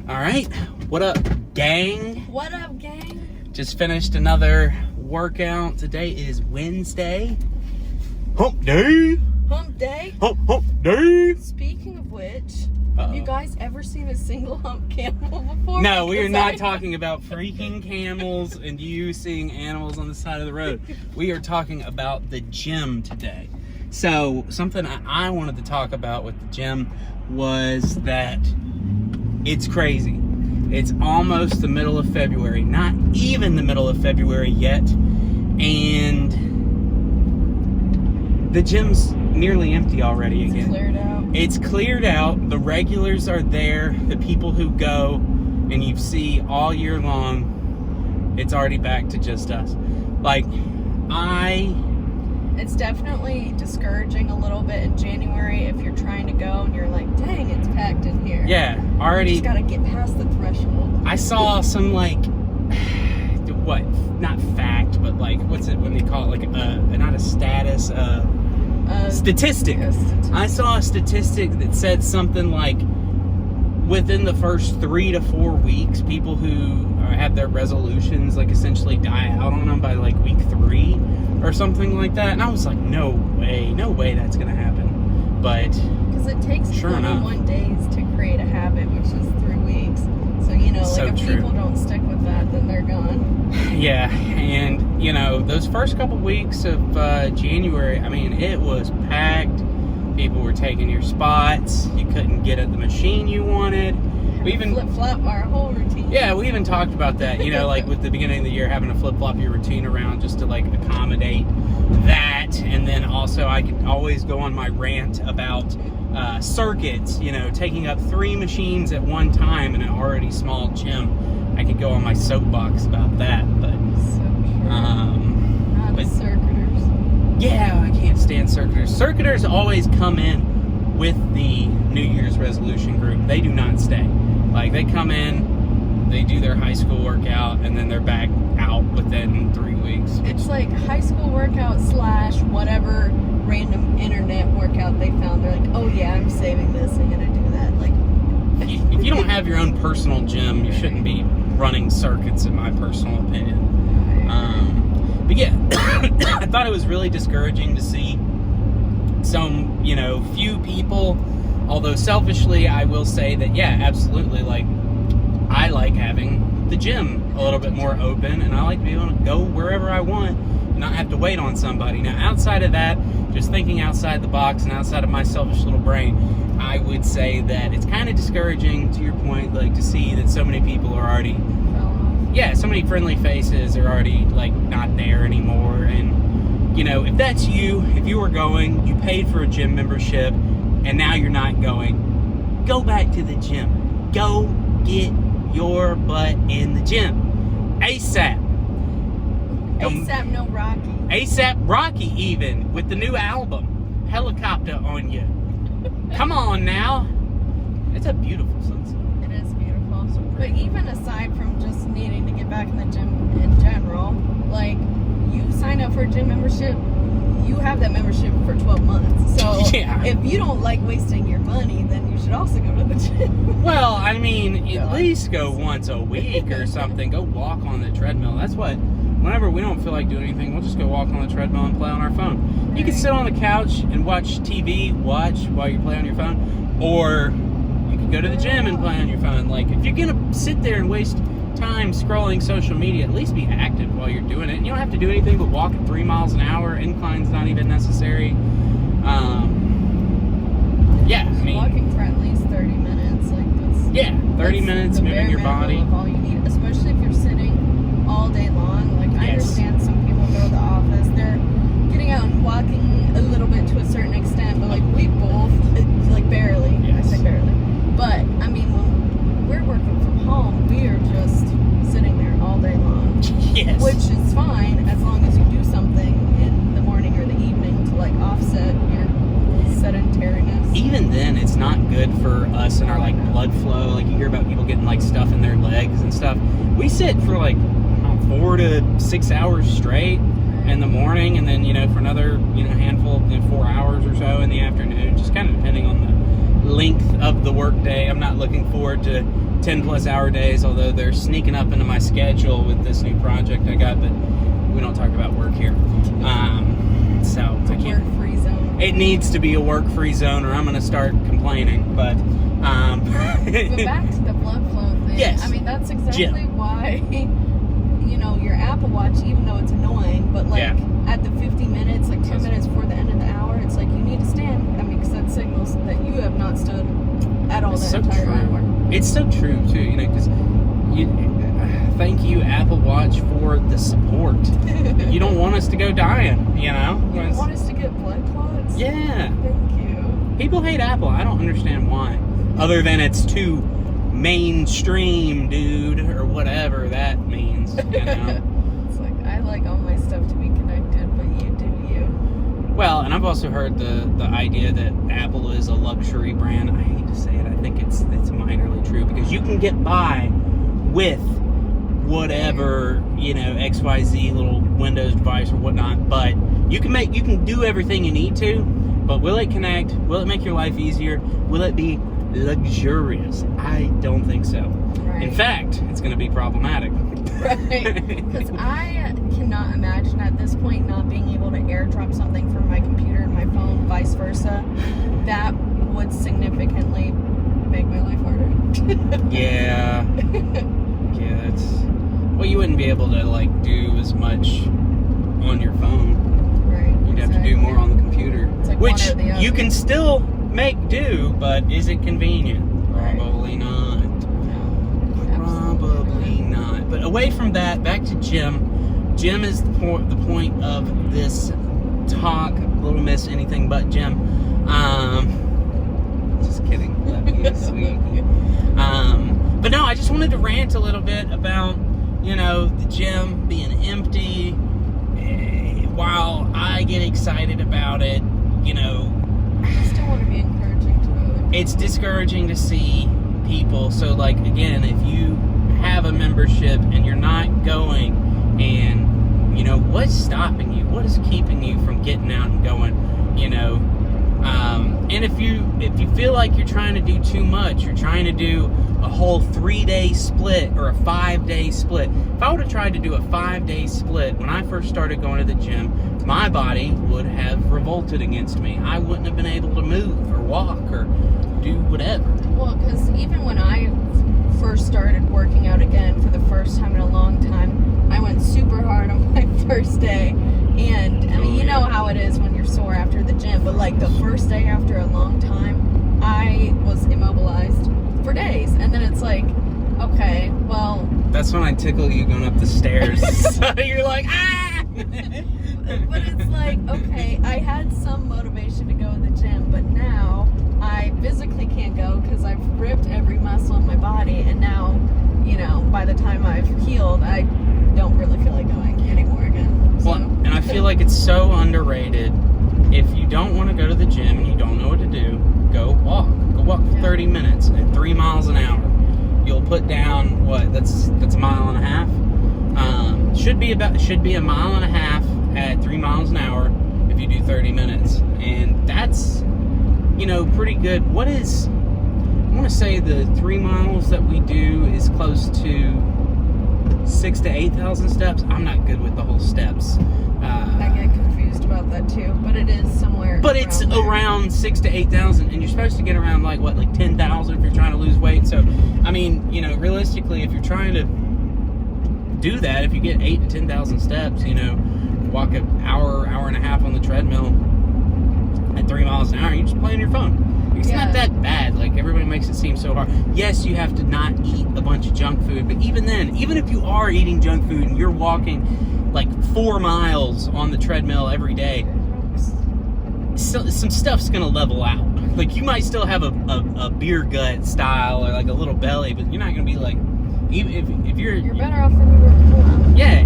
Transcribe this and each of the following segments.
All right, what up, gang? What up, gang? Just finished another workout. Today is Wednesday. Hump day. Hump day. Hump day. Speaking of which, have you guys ever seen a single hump camel before? No, we are Because not I- talking about freaking camels and you seeing animals on the side of the road. We are talking about the gym today. So something I wanted to talk about with the gym was that it's crazy. It's almost the middle of February, not even the middle of February yet, and the gym's nearly empty already again. Cleared out. It's cleared out. The regulars are there. The people who go and you see all year long, it's already back to just us. Like, It's definitely discouraging a little bit in January if you're trying to go and you're like, dang, it's packed in here. yeah, You already. just gotta get past the threshold. I saw some, like, what? Not fact, but like, what's it when they call it? Like, not a status, statistic. Yes, I saw a statistic that said something like within the first 3 to 4 weeks, people who have their resolutions like essentially die out on them by like week 3 or something like that. And I was like, no way that's gonna happen. But because it takes Sure 21 days to create a habit, which is 3 weeks. So, you know, So like if true. people don't stick with that, then they're gone. yeah, and you know, those first couple weeks of January, I mean, it was packed. People were taking your spots. You couldn't get at the machine you wanted. We even flip-flop our whole routine. Yeah, we even talked about that, you know, like with the beginning of the year, having to flip-flop your routine around just to, like, accommodate that. And then also I could always go on my rant about circuits, you know, taking up 3 machines at one time in an already small gym. I could go on my soapbox about that, but, So true. Not but- circuiters. yeah, I can't stand circuiters. Circuiters always come in with the New Year's resolution group. They do not stay. Like, they come in, they do their high school workout, and then they're back out within 3 weeks. It's like high school workout / whatever random internet workout they found. They're like, oh yeah, I'm saving this. I'm gonna do that. Like, If you don't have your own personal gym, you shouldn't be running circuits, in my personal opinion. But yeah, I thought it was really discouraging to see some, you know, few people. Although selfishly, I will say that, yeah, absolutely, like, I like having the gym a little bit more open, and I like to be able to go wherever I want and not have to wait on somebody. Now, outside of that, just thinking outside the box and outside of my selfish little brain, I would say that it's kind of discouraging, to your point, like, to see that so many people are already, fell off. yeah, so many friendly faces are already, like, not there anymore. And, you know, if that's you, if you were going, you paid for a gym membership, and now you're not going, go back to the gym. Go get your butt in the gym. ASAP. ASAP, no Rocky. ASAP Rocky, even, with the new album, Helicopter on You. Come on now. It's a beautiful sunset. It is beautiful. But even aside from just needing to get back in the gym in general, like, you sign up for a gym membership, you have that membership for 12 months. So Yeah. if you don't like wasting your money, then you should also go to the gym. Well, I mean, at God. least go once a week or something. Go walk on the treadmill. That's what, whenever we don't feel like doing anything, we'll just go walk on the treadmill and play on our phone. You can sit on the couch and watch TV, while you play on your phone, or you can go to the gym and play on your phone. Like, if you're going to sit there and waste time scrolling social media, at least be active while you're doing it. And you don't have to do anything but walk at 3 miles an hour. Incline's not even necessary. Yeah, I mean, Walking for at least 30 minutes, like, that's... yeah, 30 That's minutes the moving bare your minimum body. of all you need, especially if you're sitting all day long. Like, I Yes. understand some people go to the office, they're getting out and walking a little bit to a certain extent, but like we both, it's like barely. Yes. I say barely, but I mean when we're working from home, we are just sitting there all day long, Yes. which is fine as long as you do something in the morning or the evening to like offset your sedentariness. Even then, it's not good for us and our like blood flow. Like, you hear about people getting like stuff in their legs and stuff. We sit for like 4 to 6 hours straight in the morning, and then, you know, for another, you know, handful, 4 hours or so in the afternoon, just kind of depending on the length of the work day. I'm not looking forward to 10 plus hour days, although they're sneaking up into my schedule with this new project I got, but we don't talk about work here. So It's a work-free zone. it needs to be a work-free zone or I'm going to start complaining, but But back to the blood flow thing. Yes. I mean, that's exactly why, you know, your Apple Watch, even though it's annoying, but like at the 50 minutes, like 10 minutes before the end of the hour, it's like you need to stand. I mean, because that signals that you have not stood at all It's the so entire true. hour. It's so true too, you know, because thank you, Apple Watch, for the support. You don't want us to go dying, you know? You don't want us to get blood clots? Yeah. Thank you. People hate Apple. I don't understand why. Other than it's too mainstream, dude, or whatever that means, you know? It's like, I like all my stuff to be connected, but you do you. Well, and I've also heard the idea that Apple is a luxury brand. I hate to say it. I think it's minorly true because you can get by with whatever, you know, XYZ little Windows device or whatnot, but you can do everything you need to, but will it connect? Will it make your life easier? Will it be luxurious? I don't think so. Right. In fact, it's going to be problematic. Right. Because I cannot imagine at this point not being able to airdrop something from my computer and my phone, vice versa. That would significantly make my life harder. Yeah. Yeah, it's... Well, you wouldn't be able to, like, do as much on your phone. Right. You'd have to do more on the computer. It's like Which one or the other. you can still make do, but is it convenient? Right. Probably not. Probably not. But away from that, back to Jim. Jim is the point of this talk. Little Miss Anything But Jim. Just kidding. Love you, sweet. But no, I just wanted to rant a little bit about, you know, the gym being empty. While I get excited about it, you know, I still want to be encouraging to others. it's discouraging to see people. So, like, again, if you have a membership and you're not going, and, you know, what's stopping you? What is keeping you from getting out and going, you know? And if you feel like you're trying to do too much, you're trying to do a whole 3-day split or a 5-day split. If I would have tried to do a 5-day split when I first started going to the gym, my body would have revolted against me. I wouldn't have been able to move or walk or do whatever. Well, because even when I first started working out again for the first time in a long time, I went super hard on my first day. And, I mean, you know how it is when you're sore after the gym, but like the first day after a long time, I was immobilized for days. And then it's like, okay, well... That's when I tickle you going up the stairs. So you're like, ah! But it's like, okay, I had some motivation to go to the gym, but now I physically can't go because I've ripped every muscle in my body, and now, you know, by the time I've healed, I don't really feel like going anymore again. So. Well, and I feel like it's so underrated. If you don't want to go to the gym and you don't know what to do, go walk. Go walk for 30 minutes at 3 miles an hour. You'll put down, what, that's a mile and a half? Should be a mile and a half at 3 miles an hour if you do 30 minutes. And that's, you know, pretty good. I want to say the 3 miles that we do is close to 6,000 to 8,000 steps. I'm not good with the whole steps. I get confused about that too, but it is somewhere. But it's around 6,000 to 8,000, and you're supposed to get around like 10,000 if you're trying to lose weight. So, I mean, you know, realistically, if you're trying to do that, if you get 8,000 to 10,000 steps, you know, walk an hour and a half on the treadmill at 3 miles an hour, you just play on your phone. It's not that bad. Like, everybody makes it seem so hard. Yes, you have to not eat a bunch of junk food, but even then, even if you are eating junk food and you're walking like 4 miles on the treadmill every day, some stuff's gonna level out. Like, you might still have a beer gut style or like a little belly, but you're not gonna be like, even if you're better off than you were before. Yeah,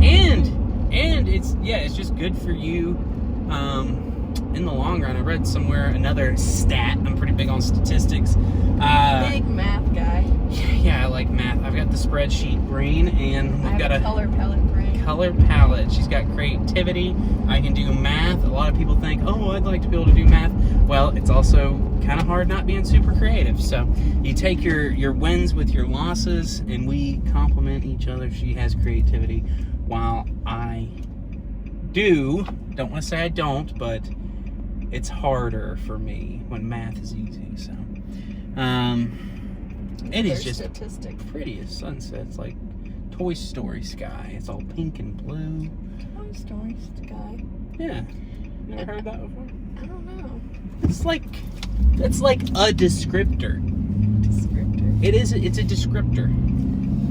and it's just good for you in the long run. I read somewhere another stat. I'm pretty big on statistics. Big math guy. Yeah, I like math. I've got the spreadsheet brain, and I we've got have a color palette brain. color palette. She's got creativity. I can do math. A lot of people think, oh, I'd like to be able to do math. Well, it's also kind of hard not being super creative. So you take your wins with your losses, and we complement each other. She has creativity, while I don't want to say I don't, but it's harder for me when math is easy. So it is just statistic. pretty as sunsets, like Toy Story sky. It's all pink and blue. Toy Story sky. Yeah. Never heard that before? I don't know. It's like a descriptor. Descriptor. It's a descriptor.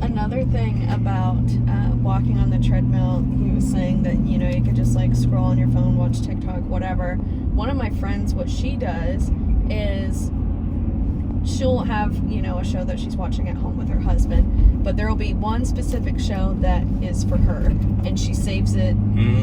Another thing about walking on the treadmill, he was saying that, you know, you could just like scroll on your phone, watch TikTok, whatever. One of my friends, what she does is she'll have, you know, a show that she's watching at home with her husband, but there will be one specific show that is for her, and she saves it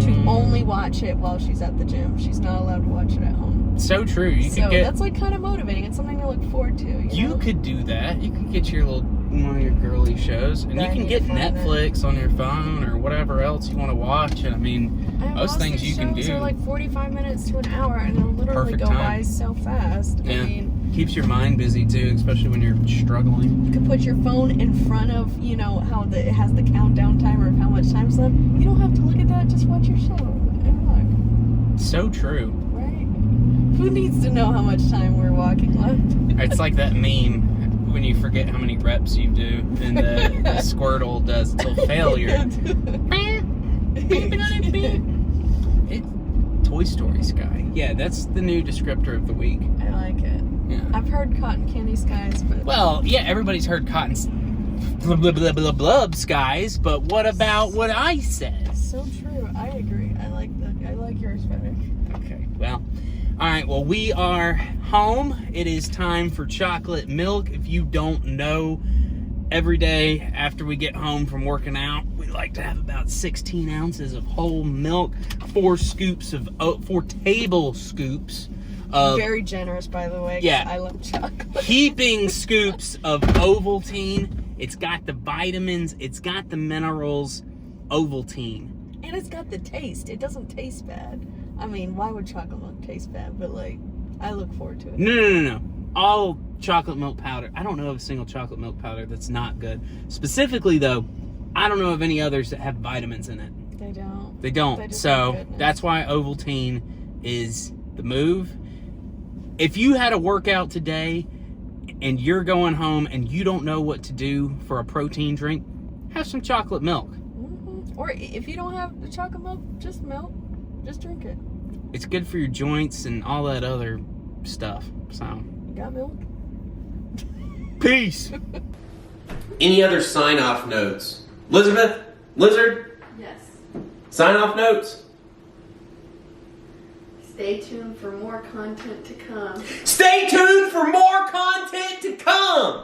to only watch it while she's at the gym. She's not allowed to watch it at home. So true. You could get, that's like kind of motivating. It's something to look forward to. You know? could do that. You could get your little one of your girly shows, and I you can need get to find Netflix on your phone or whatever else you want to watch. And I mean, most things you can do. Shows are like 45 minutes to an hour, and they'll literally Perfect go time. by so fast. Yeah. I mean, Keeps your mind busy too, especially when you're struggling. you could put your phone in front of, you know, how it has the countdown timer of how much time's left. You don't have to look at that. Just watch your show and look. So true. Right? Who needs to know how much time we're walking left? It's like that meme when you forget how many reps you do, and the Squirtle does till failure. Toy Story sky. Yeah, that's the new descriptor of the week. I like it. Yeah. I've heard cotton candy skies, but Well, yeah, everybody's heard cotton's blub blah blah blah blub skies, but what about what I said? so true. I agree. I like yours better. Okay, well, all right, well, we are home. It is time for chocolate milk. If you don't know, every day after we get home from working out, we like to have about 16 ounces of whole milk, 4 tablescoops of Very generous, by the way. 'Cause Yeah. I love chocolate. heaping scoops of Ovaltine. It's got the vitamins, it's got the minerals. Ovaltine. And it's got the taste. It doesn't taste bad. I mean, why would chocolate milk taste bad? But like, I look forward to it. No. All chocolate milk powder. I don't know of a single chocolate milk powder that's not good. Specifically, though, I don't know of any others that have vitamins in it. They don't. They don't. They just So have goodness. that's why Ovaltine is the move. If you had a workout today and you're going home and you don't know what to do for a protein drink, have some chocolate milk. Mhm. Or if you don't have the chocolate milk, just milk. Just drink it. It's good for your joints and all that other stuff. So, You got milk? peace. Any other sign-off notes? Elizabeth? Lizard? Yes. Sign-off notes? Stay tuned for more content to come. Stay tuned for more content to come!